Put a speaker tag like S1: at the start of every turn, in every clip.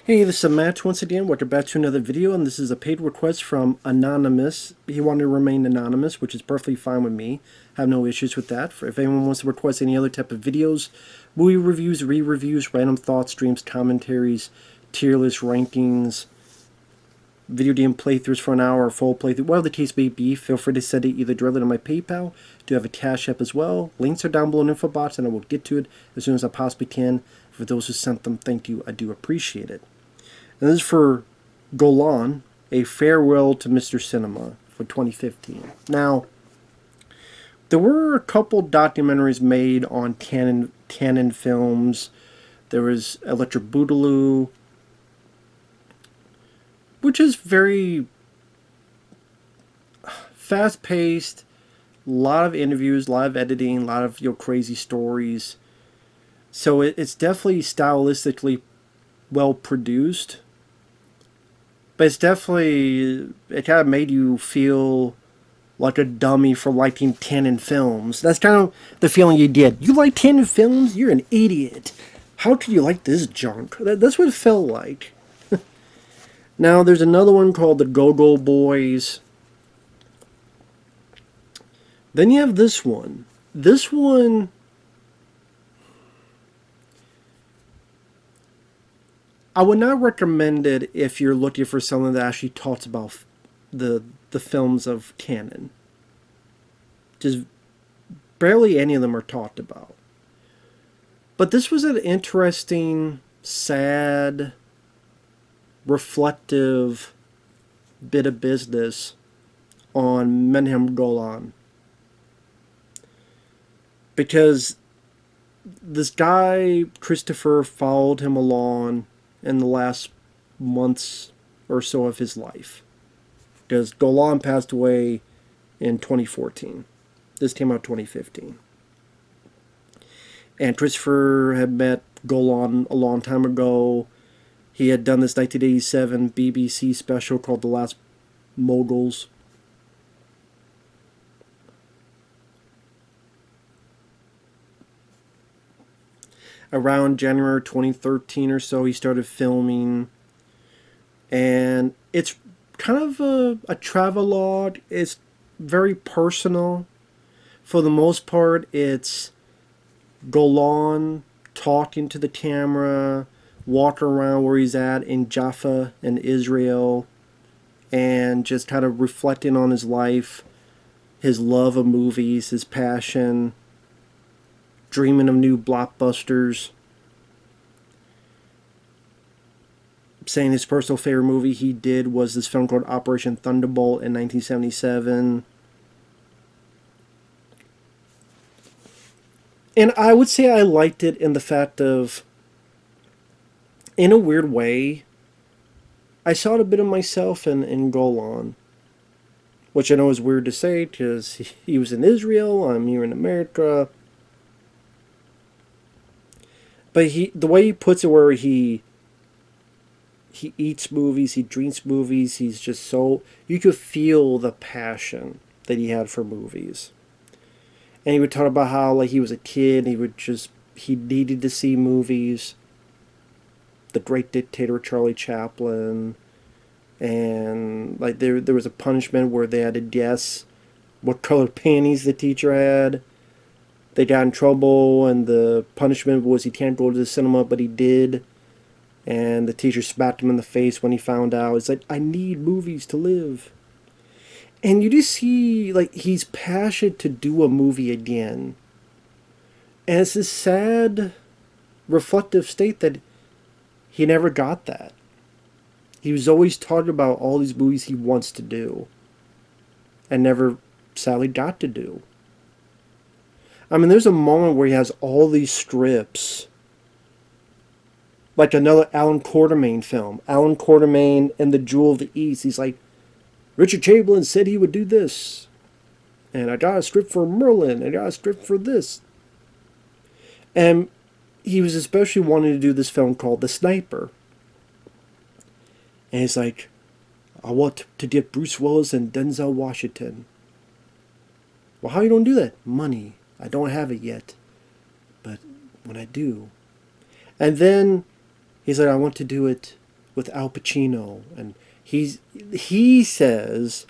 S1: Hey, this is Matt once again. Welcome back to another video, and this is a paid request from Anonymous. He wanted to remain anonymous, which is perfectly fine with me. I have no issues with that. If anyone wants to request any other type of videos, movie reviews, re-reviews, random thoughts, streams, commentaries, tier list rankings, video game playthroughs for an hour or full playthrough, whatever the case may be, feel free to send it either directly to my PayPal. I do have a CashApp as well. Links are down below in the info box, and I will get to it as soon as I possibly can. For those who sent them, thank you. I do appreciate it. And this is for Golan, A Farewell to Mr. Cinema for 2015. Now, there were a couple documentaries made on Canon films. There was Electric Boogaloo, which is very fast-paced, a lot of interviews, a lot of editing, a lot of crazy stories. So it's definitely stylistically well produced. But it's definitely, it kind of made you feel like a dummy for liking Canon films. That's kind of the feeling you get. You like Canon films? You're an idiot. How could you like this junk? That's what it felt like. Now, there's another one called The Go-Go Boys. Then you have this one. This one, I would not recommend it if you're looking for someone that actually talks about the films of Canon. Just barely any of them are talked about. But this was an interesting, sad, reflective bit of business on Menahem Golan. Because this guy, Christopher, followed him along in the last months or so of his life. Because Golan passed away in 2014. This came out 2015. And Christopher had met Golan a long time ago. He had done this 1987 BBC special called The Last Moguls. Around January 2013 or so, he started filming. And it's kind of a travelogue. It's very personal. For the most part, it's Golan talking to the camera, walking around where he's at in Jaffa in Israel, and just kind of reflecting on his life, his love of movies, his passion, dreaming of new blockbusters. Saying his personal favorite movie he did was this film called Operation Thunderbolt in 1977. And I would say I liked it in the fact of, in a weird way, I saw a bit of myself in Golan. Which I know is weird to say because he was in Israel, I'm here in America. But the way he puts it, where he eats movies, he drinks movies, he's just so, you could feel the passion that he had for movies. And he would talk about how, like, he was a kid, he needed to see movies. The Great Dictator, Charlie Chaplin. And, like, there was a punishment where they had to guess what color panties the teacher had. They got in trouble, and the punishment was he can't go to the cinema, but he did. And the teacher smacked him in the face when he found out. It's like, I need movies to live. And you just see, like, he's passionate to do a movie again. And it's this sad, reflective state that he never got that. He was always talking about all these movies he wants to do. And never, sadly, got to do. I mean, there's a moment where he has all these strips. Like another Alan Quartermain film. Alan Quartermain and The Jewel of the East. He's like, Richard Chamberlain said he would do this. And I got a script for Merlin. I got a script for this. And he was especially wanting to do this film called The Sniper. And he's like, I want to get Bruce Willis and Denzel Washington. Well, how you don't do that? Money. I don't have it yet. But when I do. And then he's like, I want to do it with Al Pacino, and he says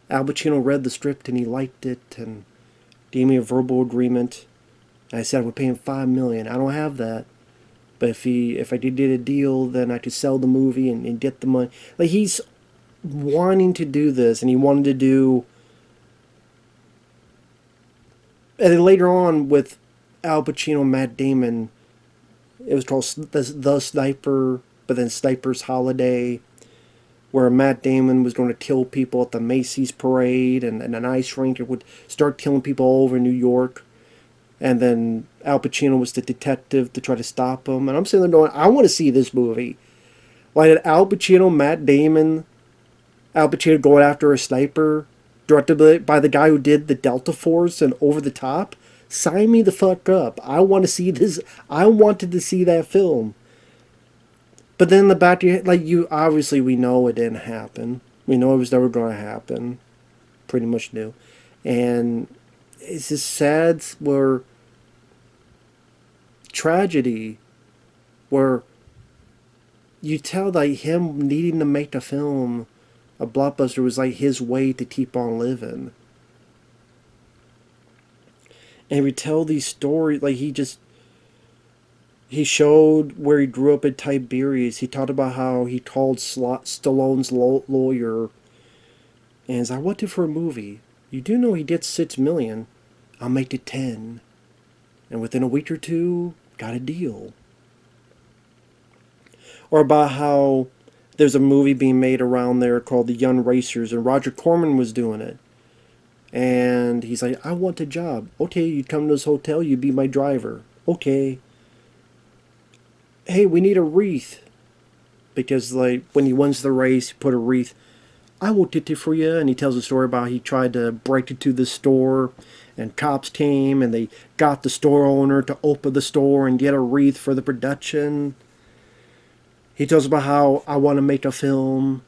S1: Al Pacino read the script and he liked it and gave me a verbal agreement. And I said I would pay him $5 million. I don't have that, but if I did a deal, then I could sell the movie and get the money. Like, he's wanting to do this, and he wanted to do. And then later on with Al Pacino, Matt Damon, it was called the Sniper, but then Sniper's Holiday, where Matt Damon was going to kill people at the Macy's parade and an ice rink, and would start killing people all over New York. And then Al Pacino was the detective to try to stop him. And I'm sitting there going, I want to see this movie. Like, Al Pacino, Matt Damon, Al Pacino going after a sniper, directed by the guy who did the Delta Force and Over the Top. Sign me the fuck up. I want to see this. I wanted to see that film. But then in the back of your head, like, obviously we know it didn't happen. We know it was never going to happen. Pretty much knew. And it's just sad where tragedy, where you tell that him needing to make the film a blockbuster was like his way to keep on living. And we tell these stories, like, he showed where he grew up in Tiberias. He talked about how he called Stallone's lawyer and he's like, what do for a movie? You do know he did 6 million. I'll make it 10. And within a week or two, got a deal. Or about how there's a movie being made around there called The Young Racers, and Roger Corman was doing it. And he's like, I want a job. Okay, you'd come to this hotel, you'd be my driver. Okay. Hey, we need a wreath. Because, like, when he wins the race, he put a wreath. I will get it for you. And he tells a story about he tried to break into the store, and cops came, and they got the store owner to open the store and get a wreath for the production. He tells about how I want to make a film.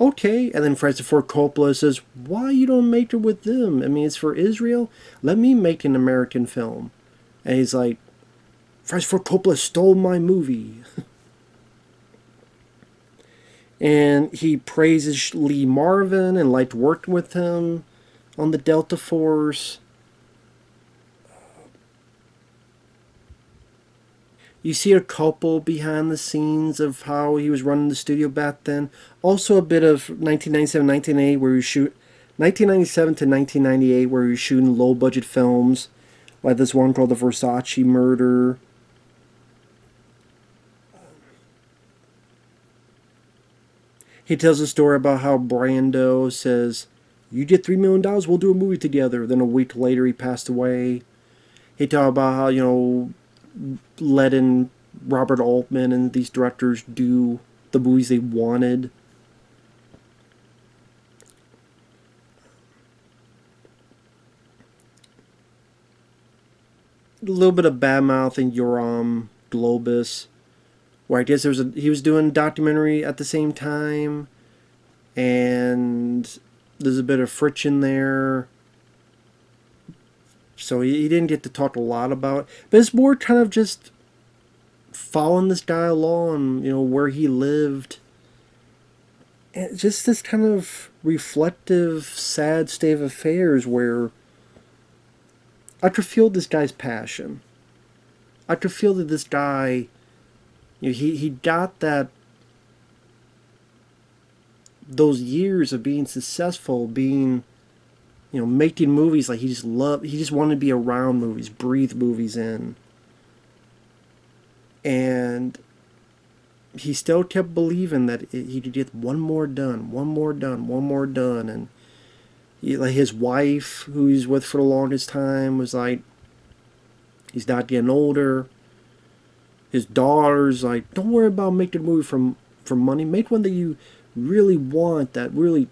S1: Okay. And then Francis Ford Coppola says, why you don't make it with them? I mean, it's for Israel. Let me make an American film. And he's like, Francis Ford Coppola stole my movie. And he praises Lee Marvin and liked working with him on the Delta Force. You see a couple behind the scenes of how he was running the studio back then. Also a bit of 1997, 1998 where he shoot 1997 to 1998 where he was shooting low budget films, like this one called The Versace Murder. He tells a story about how Brando says, you get $3 million, we'll do a movie together. Then a week later he passed away. He talked about how, letting Robert Altman and these directors do the movies they wanted. A little bit of bad mouthing Yoram Globus, where I guess he was doing a documentary at the same time, and there's a bit of friction there. So he didn't get to talk a lot about it. But it's more kind of just following this guy along, where he lived. And just this kind of reflective, sad state of affairs where I could feel this guy's passion. I could feel that this guy, he got those years of being successful, being, making movies, like he just wanted to be around movies, breathe movies in. And he still kept believing that he could get one more done. And his wife, who he's with for the longest time, was like, he's not getting older. His daughter's like, don't worry about making a movie for money. Make one that you really want, that really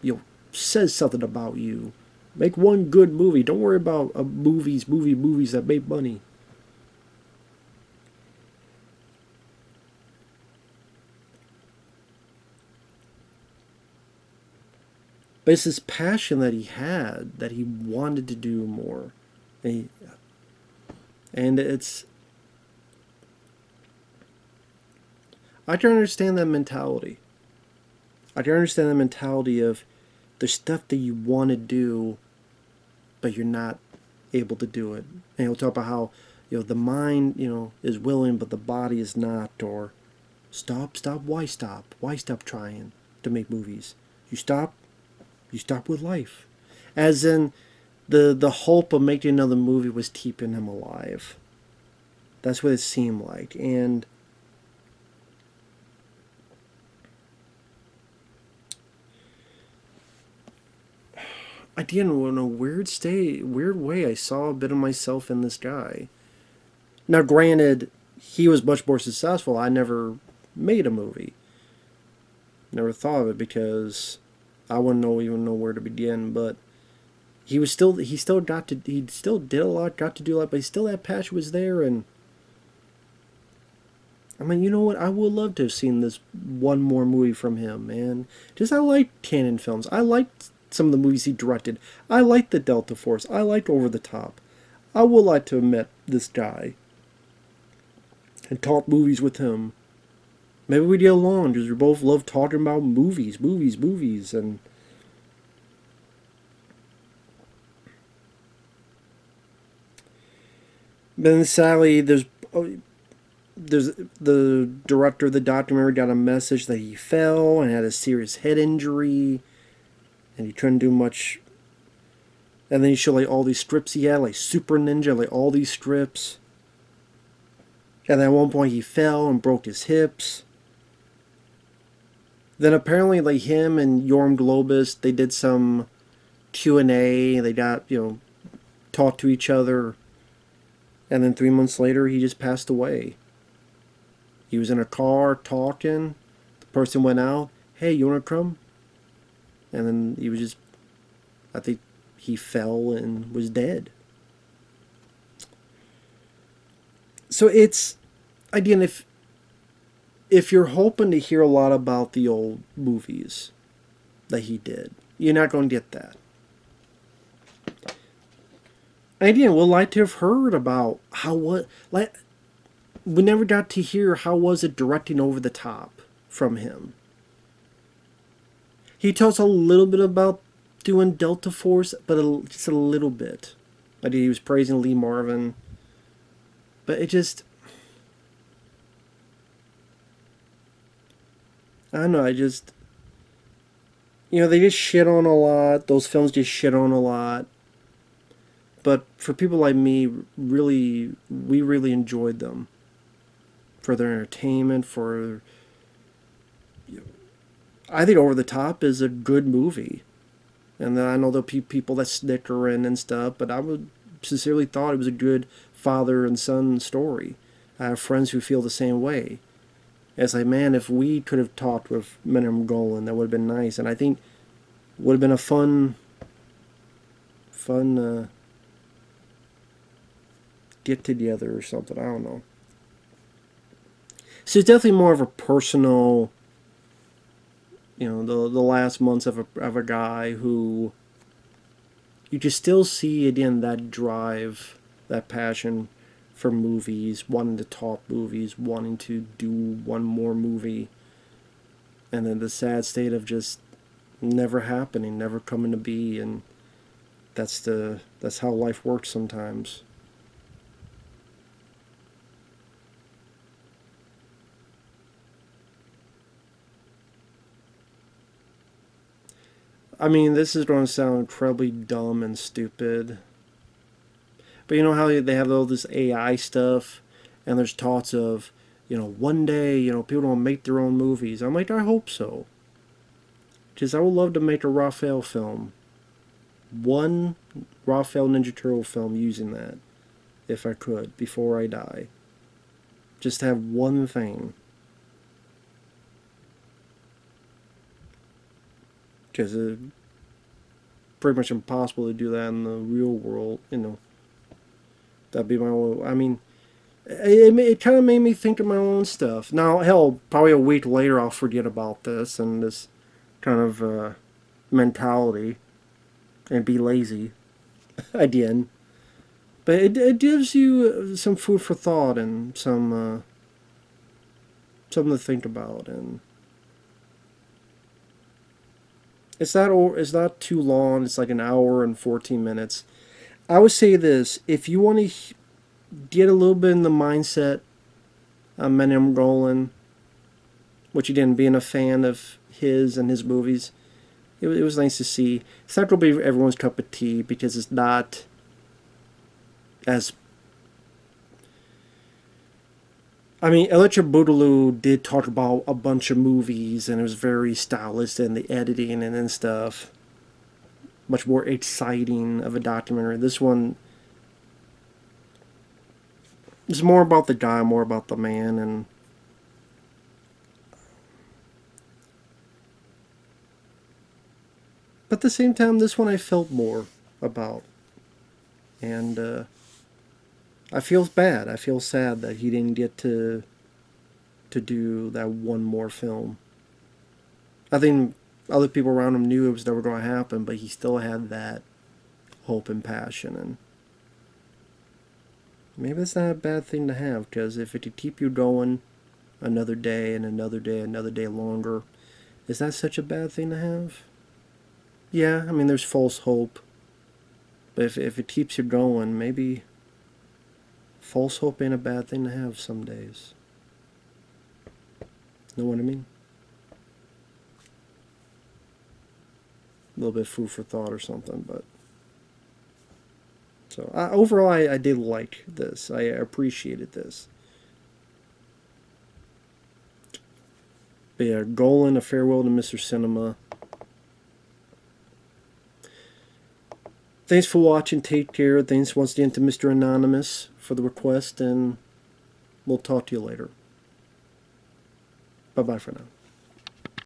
S1: says something about you. Make one good movie. Don't worry about movies that make money. But it's this passion that he had, that he wanted to do more. And it's... I can understand that mentality. I can understand the mentality of there's stuff that you want to do, but you're not able to do it. And he'll talk about how, the mind, is willing, but the body is not. Or stop. Why stop trying to make movies? You stop with life. As in, the hope of making another movie was keeping him alive. That's what it seemed like. And again, in a weird way, I saw a bit of myself in this guy. Now, granted, he was much more successful. I never made a movie. Never thought of it because I wouldn't even know where to begin. But he still did a lot, got to do a lot, but still that passion was there. And I mean, you know what? I would love to have seen this one more movie from him, man. Just I like Canon films. I liked some of the movies he directed. I liked the Delta Force. I liked Over the Top. I would like to have met this guy and talk movies with him. Maybe we'd get along because we both love talking about movies. And then sadly, there's the director of the documentary got a message that he fell and had a serious head injury, and he couldn't do much. And then he showed like all these strips he had, like Super Ninja, like all these strips. And then at one point he fell and broke his hips. Then apparently like him and Yorm Globus, they did some Q&A. They got, talked to each other. And then 3 months later he just passed away. He was in a car talking. The person went out. Hey, you want to come? And then he was just, I think he fell and was dead. So it's, again, if you're hoping to hear a lot about the old movies that he did, you're not going to get that. Again, we'd like to have heard about we never got to hear how was it directing Over the Top from him. He tells a little bit about doing Delta Force, but just a little bit. Like he was praising Lee Marvin. But it just, I don't know, they just shit on a lot. Those films just shit on a lot. But for people like me, we really enjoyed them. For their entertainment, I think Over the Top is a good movie. And then I know there'll be people that snicker in and stuff, but I would sincerely thought it was a good father and son story. I have friends who feel the same way. It's like, man, if we could have talked with Menahem Golan, that would have been nice. And I think it would have been a fun get together or something. I don't know. So it's definitely more of a personal, the last months of a guy who you can still see again that drive, that passion for movies, wanting to talk movies, wanting to do one more movie, and then the sad state of just never happening, never coming to be, and that's how life works sometimes. I mean, this is going to sound incredibly dumb and stupid. But you know how they have all this AI stuff, and there's talks of, one day, people will make their own movies. I'm like, I hope so. Because I would love to make a Raphael film. One Raphael Ninja Turtle film using that, if I could, before I die. Just have one thing. Because it's pretty much impossible to do that in the real world, That'd be my own, I mean, it kind of made me think of my own stuff. Now, hell, probably a week later I'll forget about this and this kind of mentality and be lazy again. But it gives you some food for thought and something to think about. And It's not too long. It's like an hour and 14 minutes. I would say this: if you want to get a little bit in the mindset of Menahem Golan, which you didn't, being a fan of his and his movies, it was nice to see. It's not going to be everyone's cup of tea because it's not as... I mean, Electra Boogaloo did talk about a bunch of movies, and it was very stylish and the editing and stuff. Much more exciting of a documentary. This one is more about the guy, more about the man, and but at the same time, this one I felt more about, and I feel bad. I feel sad that he didn't get to do that one more film. I think other people around him knew it was never going to happen, but he still had that hope and passion, and maybe that's not a bad thing to have, because if it could keep you going another day and another day, another day longer, is that such a bad thing to have? Yeah, I mean, there's false hope, but if it keeps you going, maybe false hope ain't a bad thing to have some days. Know what I mean? A little bit of food for thought or something, but... So, overall, I did like this. I appreciated this. But yeah, Golan, A Farewell to Mr. Cinema. Thanks for watching. Take care. Thanks once again to Mr. Anonymous for the request, and we'll talk to you later. Bye-bye for now.